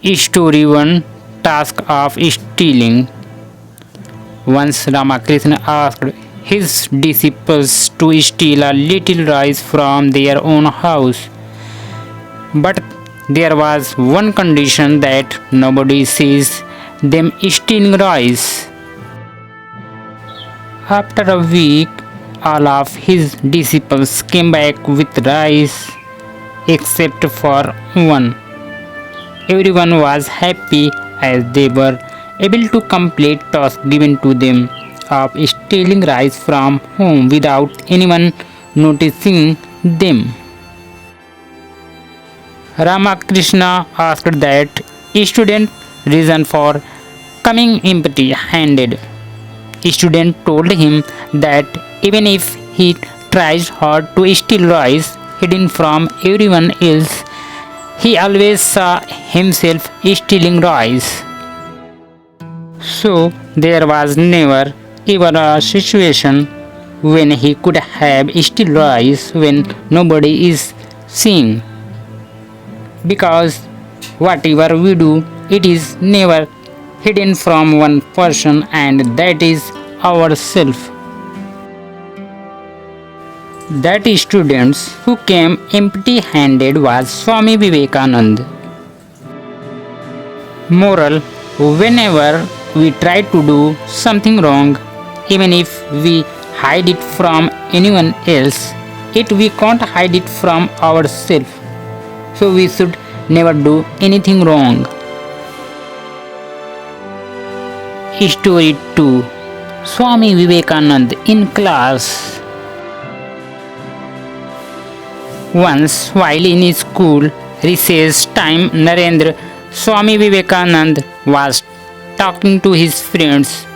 Story 1, Task of Stealing. Once Ramakrishna asked his disciples to steal a little rice from their own house. But there was one condition, that nobody sees them stealing rice. After a week, all of his disciples came back with rice except for one. Everyone was happy as they were able to complete task given to them of stealing rice from home without anyone noticing them. Ramakrishna asked that student reason for coming empty handed. Student told him that even if he tries hard to steal rice hidden from everyone else, he always saw himself stealing rice. So there was never ever a situation when he could have steal rice when nobody is seeing. Because whatever we do, it is never hidden from one person, and that is ourself. That students who came empty handed was Swami Vivekananda. Moral: whenever we try to do something wrong, even if we hide it from anyone else, we can't hide it from ourselves. So we should never do anything wrong. Story 2, Swami Vivekananda in class. Once, while in school recess time, Narendra, Swami Vivekananda was talking to his friends,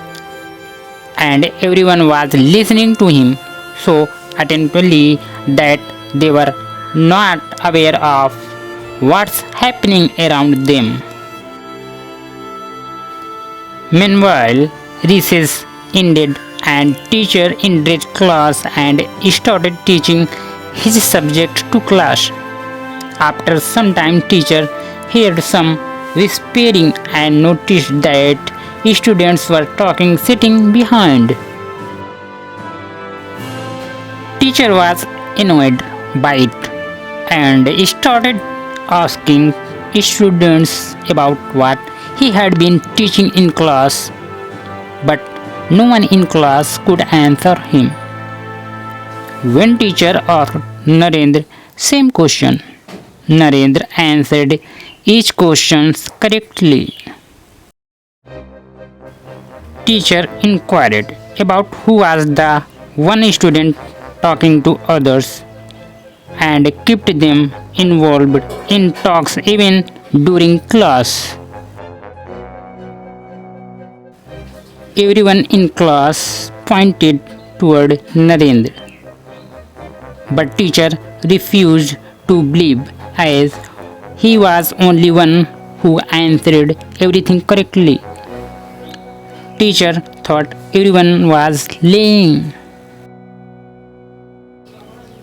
and everyone was listening to him so attentively that they were not aware of what's happening around them. Meanwhile, recess ended and teacher entered class and started teaching his subject to class. After some time, teacher heard some whispering and noticed that students were talking sitting behind. Teacher was annoyed by it and started asking students about what he had been teaching in class, but no one in class could answer him. When teacher asked Narendra same question, Narendra answered each question correctly. Teacher inquired about who was the one student talking to others and kept them involved in talks even during class. Everyone in class pointed toward Narendra, but teacher refused to believe, as he was only one who answered everything correctly. Teacher thought everyone was lying,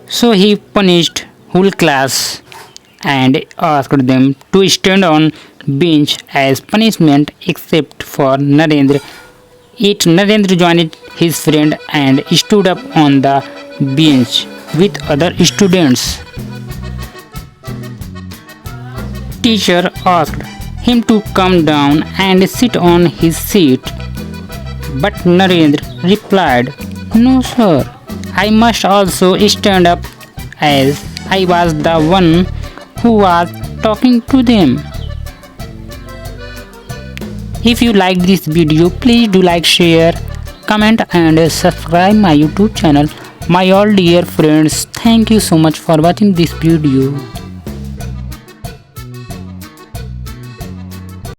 so he punished whole class and asked them to stand on bench as punishment except for Narendra. Yet Narendra joined his friend and stood up on the bench with other students. Teacher asked him to come down and sit on his seat, but Narendra replied, "No sir, I must also stand up, as I was the one who was talking to them." If you like this video, please do like, share, comment and subscribe my YouTube channel. My all dear friends, thank you so much for watching this video.